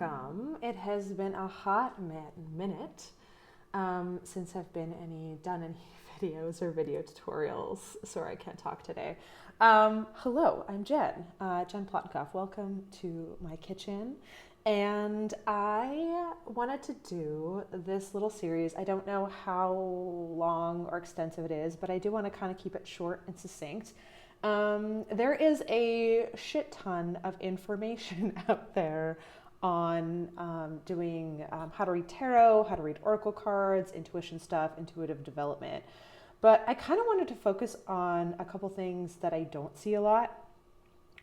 welcome. It has been a hot minute since I've done any videos or video tutorials. Sorry, I can't talk today. Hello, I'm Jen, Jen Plotnikoff. Welcome to my kitchen. And I wanted to do this little series. I don't know how long or extensive it is, but I do want to kind of keep it short and succinct. There is a shit ton of information out there on doing how to read tarot, how to read oracle cards, intuition stuff, intuitive development. But I kind of wanted to focus on a couple things that I don't see a lot.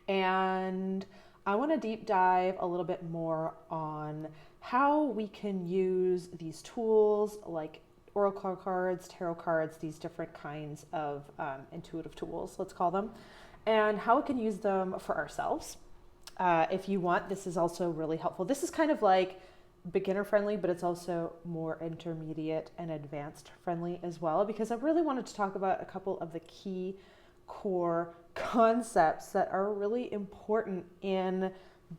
And I want to deep dive a little bit more on how we can use these tools like oracle cards, tarot cards, these different kinds of intuitive tools, let's call them, and how we can use them for ourselves. If you want, this is also really helpful. This is kind of like beginner friendly, but it's also more intermediate and advanced friendly as well, because I really wanted to talk about a couple of the key core concepts that are really important in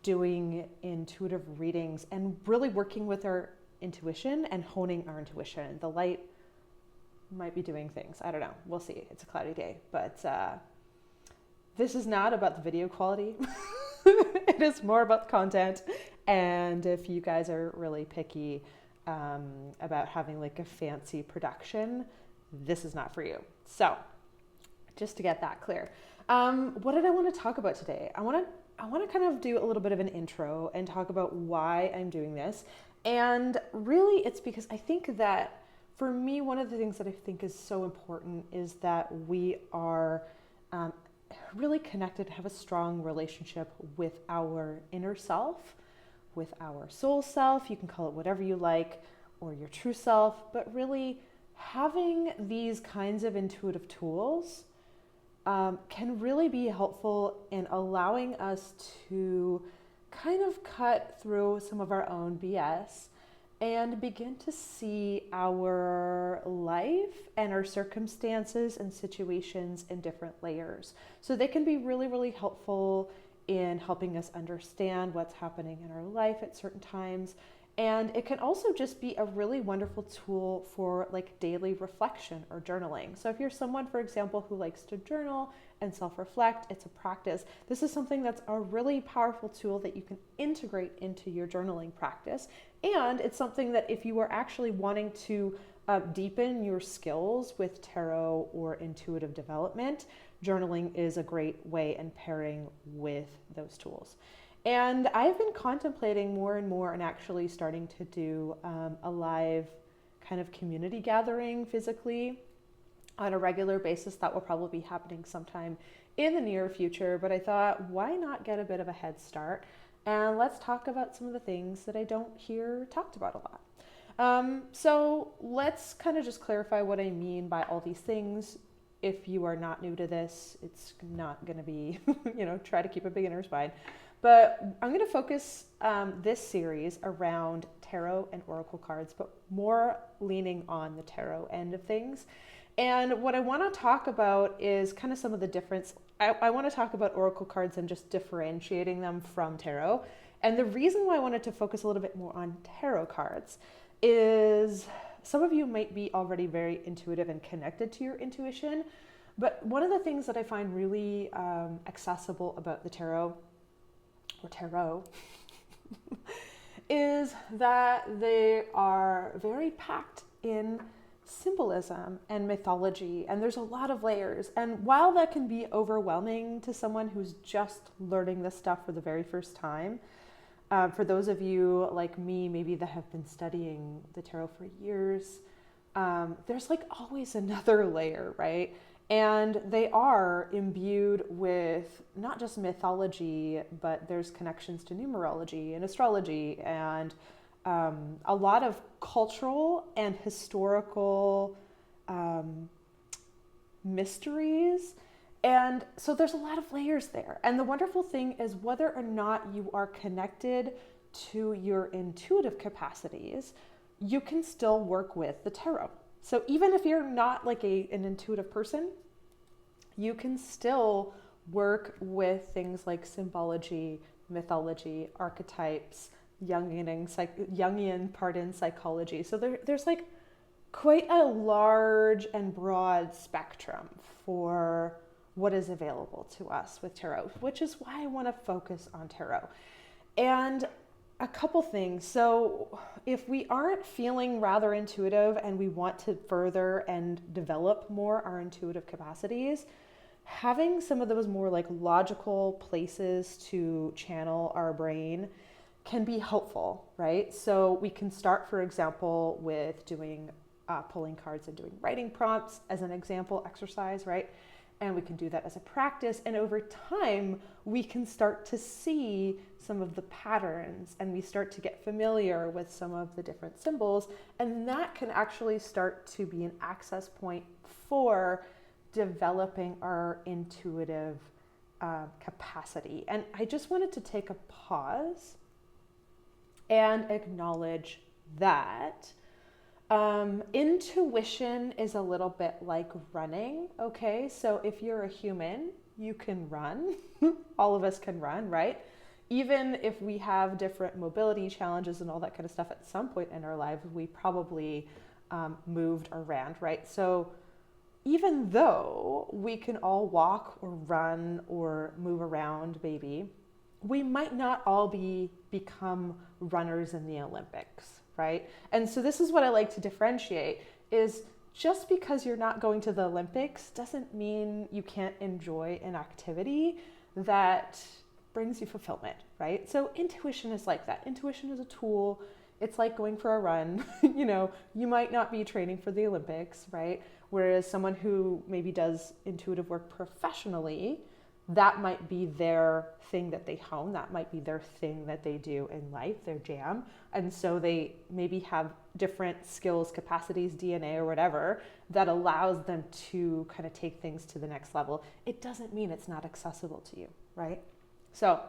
doing intuitive readings and really working with our intuition and honing our intuition. The light might be doing things. I don't know. We'll see. It's a cloudy day, but this is not about the video quality. It is more about the content. And if you guys are really picky about having like a fancy production, this is not for you. So just to get that clear. What did I want to talk about today? I want to kind of do a little bit of an intro and talk about why I'm doing this. And really it's because I think that for me, one of the things that I think is so important is that we are really connected, have a strong relationship with our inner self, with our soul self. You can call it whatever you like, or your true self, but really having these kinds of intuitive tools can really be helpful in allowing us to kind of cut through some of our own BS and begin to see our life and our circumstances and situations in different layers. So they can be really, really helpful in helping us understand what's happening in our life at certain times. And it can also just be a really wonderful tool for like daily reflection or journaling. So if you're someone, for example, who likes to journal and self-reflect, it's a practice. This is something that's a really powerful tool that you can integrate into your journaling practice. And it's something that if you are actually wanting to deepen your skills with tarot or intuitive development, journaling is a great way in pairing with those tools. And I've been contemplating more and more and actually starting to do a live kind of community gathering physically on a regular basis. That will probably be happening sometime in the near future. But I thought, why not get a bit of a head start? And let's talk about some of the things that I don't hear talked about a lot. So let's kind of just clarify what I mean by all these things. If you are not new to this, it's not going to be, try to keep a beginner's mind. But I'm going to focus this series around tarot and oracle cards, but more leaning on the tarot end of things. And what I want to talk about is kind of some of the difference. I want to talk about oracle cards and just differentiating them from tarot. And the reason why I wanted to focus a little bit more on tarot cards is some of you might be already very intuitive and connected to your intuition. But one of the things that I find really accessible about the tarot is that they are very packed in symbolism and mythology, and there's a lot of layers. And while that can be overwhelming to someone who's just learning this stuff for the very first time, for those of you like me, maybe that have been studying the tarot for years, there's like always another layer, right? And they are imbued with not just mythology, but there's connections to numerology and astrology and a lot of cultural and historical mysteries. And so there's a lot of layers there. And the wonderful thing is whether or not you are connected to your intuitive capacities, you can still work with the tarot. So even if you're not like an intuitive person, you can still work with things like symbology, mythology, archetypes, Jungian psychology. So there's like quite a large and broad spectrum for what is available to us with tarot, which is why I want to focus on tarot. And a couple things. So if we aren't feeling rather intuitive and we want to further and develop more our intuitive capacities, having some of those more like logical places to channel our brain can be helpful, right? So we can start, for example, with doing pulling cards and doing writing prompts as an example exercise, right? And we can do that as a practice. And over time, we can start to see some of the patterns and we start to get familiar with some of the different symbols. And that can actually start to be an access point for developing our intuitive capacity. And I just wanted to take a pause and acknowledge that intuition is a little bit like running, okay? So if you're a human, you can run. All of us can run, right? Even if we have different mobility challenges and all that kind of stuff, at some point in our lives, we probably moved or ran, right? So even though we can all walk or run or move around, maybe, we might not all become runners in the Olympics, right? And so this is what I like to differentiate is just because you're not going to the Olympics doesn't mean you can't enjoy an activity that brings you fulfillment, right? So intuition is like that. Intuition is a tool. It's like going for a run. You might not be training for the Olympics, right? Whereas someone who maybe does intuitive work professionally, that might be their thing that they hone. That might be their thing that they do in life, their jam. And so they maybe have different skills, capacities, DNA or whatever that allows them to kind of take things to the next level. It doesn't mean it's not accessible to you, right? So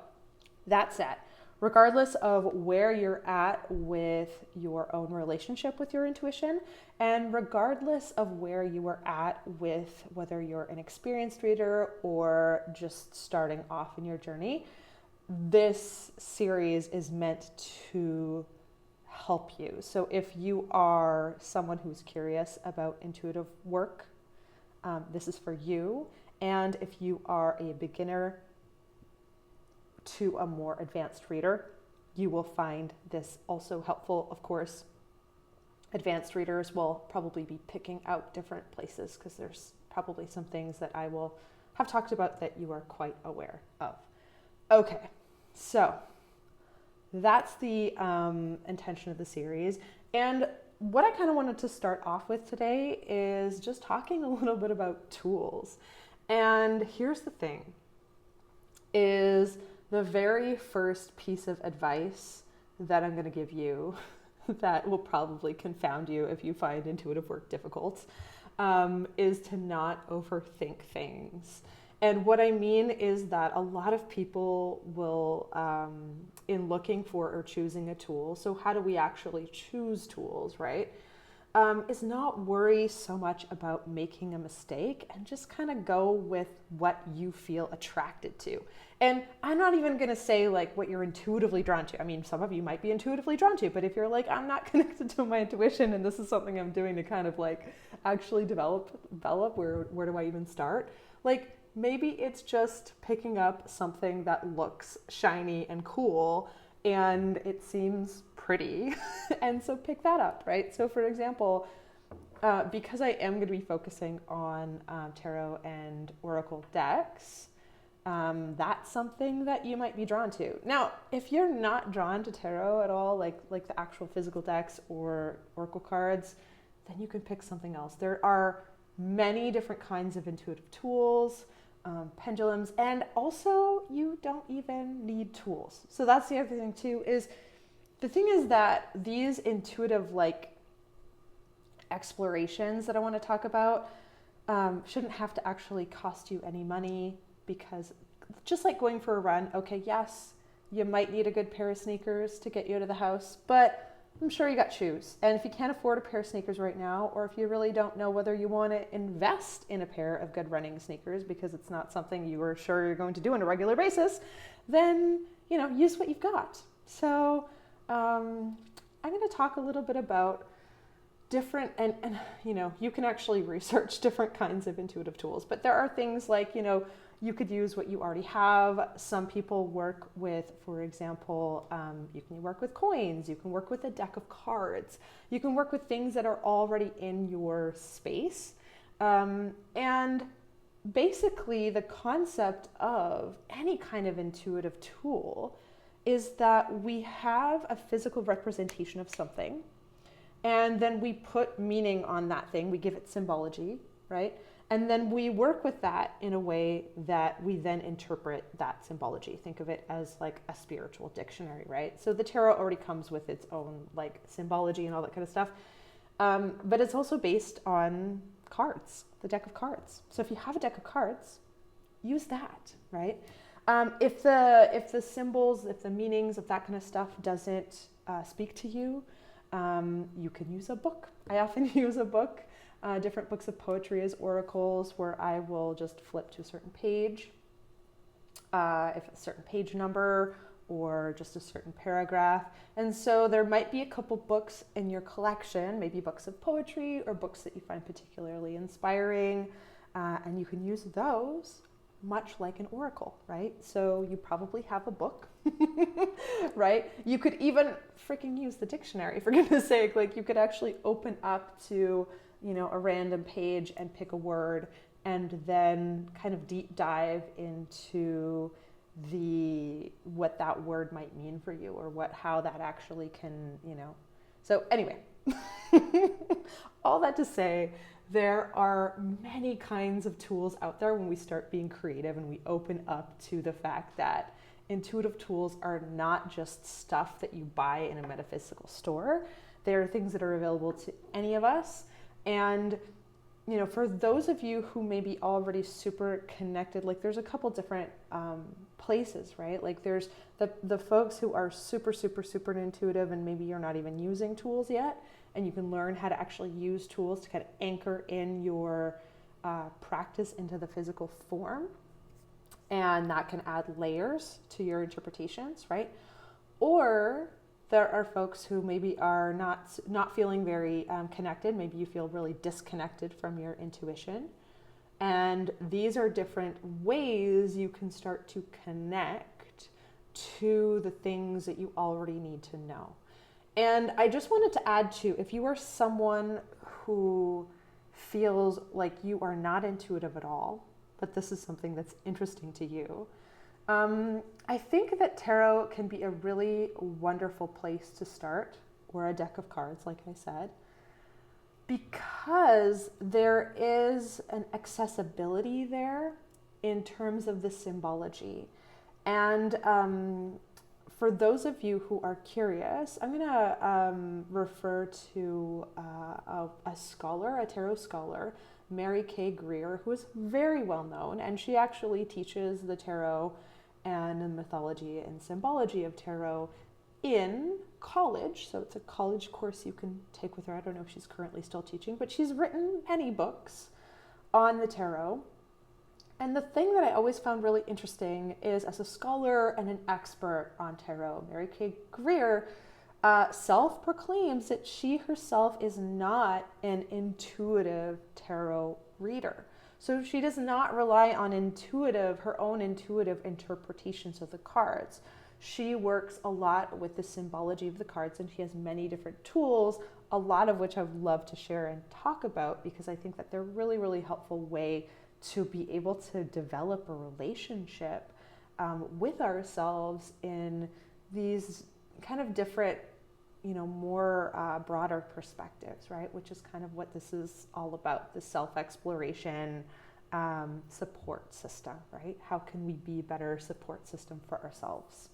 that said, regardless of where you're at with your own relationship with your intuition, and regardless of where you are at with whether you're an experienced reader or just starting off in your journey, this series is meant to help you. So if you are someone who's curious about intuitive work, this is for you. And if you are a beginner to a more advanced reader, you will find this also helpful. Of course, advanced readers will probably be picking out different places because there's probably some things that I will have talked about that you are quite aware of. Okay, so that's the intention of the series. And what I kind of wanted to start off with today is just talking a little bit about tools. And here's the thing, is the very first piece of advice that I'm going to give you that will probably confound you if you find intuitive work difficult, is to not overthink things. And what I mean is that a lot of people will, in looking for or choosing a tool, so how do we actually choose tools, right? Is not worry so much about making a mistake and just kind of go with what you feel attracted to. And I'm not even going to say like what you're intuitively drawn to. I mean, some of you might be intuitively drawn to, but if you're like, I'm not connected to my intuition and this is something I'm doing to kind of like actually develop, where do I even start? Like maybe it's just picking up something that looks shiny and cool and it seems pretty. And so pick that up, right? So for example, because I am going to be focusing on tarot and oracle decks, that's something that you might be drawn to. Now, if you're not drawn to tarot at all, like the actual physical decks or oracle cards, then you can pick something else. There are many different kinds of intuitive tools, pendulums, and also you don't even need tools. So that's the other thing too, is the thing is that these intuitive like explorations that I want to talk about shouldn't have to actually cost you any money, because just like going for a run, okay, yes, you might need a good pair of sneakers to get you out of the house, but I'm sure you got shoes. And if you can't afford a pair of sneakers right now, or if you really don't know whether you want to invest in a pair of good running sneakers because it's not something you are sure you're going to do on a regular basis, then, use what you've got. So I'm going to talk a little bit about different, and you can actually research different kinds of intuitive tools, but there are things like, you could use what you already have. Some people work with, for example, you can work with coins, you can work with a deck of cards, you can work with things that are already in your space. And basically the concept of any kind of intuitive tool is that we have a physical representation of something, and then we put meaning on that thing, we give it symbology, right? And then we work with that in a way that we then interpret that symbology. Think of it as like a spiritual dictionary, right? So the tarot already comes with its own like symbology and all that kind of stuff. But it's also based on cards, the deck of cards. So if you have a deck of cards, use that, right? If the symbols, if the meanings of that kind of stuff doesn't speak to you, you can use a book. I often use a book, different books of poetry as oracles, where I will just flip to a certain page, if a certain page number or just a certain paragraph. And so there might be a couple books in your collection, maybe books of poetry or books that you find particularly inspiring, and you can use those much like an oracle, right? So you probably have a book, right? You could even freaking use the dictionary, for goodness sake. Like, you could actually open up to, a random page and pick a word and then kind of deep dive into what that word might mean for you, or how that actually can, So anyway, all that to say, there are many kinds of tools out there when we start being creative and we open up to the fact that intuitive tools are not just stuff that you buy in a metaphysical store. They are things that are available to any of us. And, for those of you who may be already super connected, like, there's a couple different places, right? Like, there's the folks who are super, super, super intuitive, and maybe you're not even using tools yet, and you can learn how to actually use tools to kind of anchor in your practice into the physical form. And that can add layers to your interpretations, right? Or there are folks who maybe are not feeling very connected. Maybe you feel really disconnected from your intuition. And these are different ways you can start to connect to the things that you already need to know. And I just wanted to add too, if you are someone who feels like you are not intuitive at all, but this is something that's interesting to you, I think that tarot can be a really wonderful place to start, or a deck of cards, like I said, because there is an accessibility there in terms of the symbology. And for those of you who are curious, I'm going to refer to a scholar, a tarot scholar, Mary K. Greer, who is very well known, and she actually teaches the tarot and the mythology and symbology of tarot in college. So it's a college course you can take with her. I don't know if she's currently still teaching, but she's written many books on the tarot. And the thing that I always found really interesting is, as a scholar and an expert on tarot, Mary K. Greer self-proclaims that she herself is not an intuitive tarot reader. So she does not rely on her own intuitive interpretations of the cards. She works a lot with the symbology of the cards, and she has many different tools, a lot of which I would love to share and talk about, because I think that they're really, really helpful way to be able to develop a relationship with ourselves in these kind of different, more broader perspectives, right? Which is kind of what this is all about, the self-exploration support system, right? How can we be a better support system for ourselves?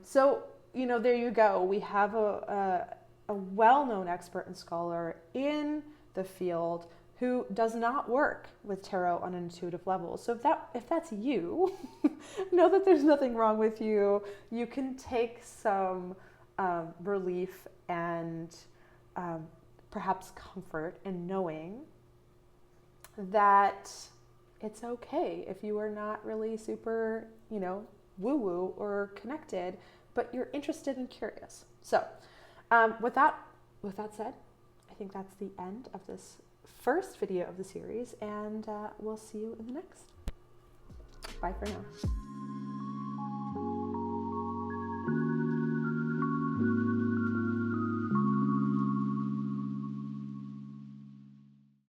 So, there you go. We have a well-known expert and scholar in the field who does not work with tarot on an intuitive level. So if that's you, know that there's nothing wrong with you. You can take some relief and perhaps comfort in knowing that it's okay if you are not really super, woo-woo or connected but you're interested and curious. So with that said, I think that's the end of this first video of the series, and we'll see you in the next. Bye for now.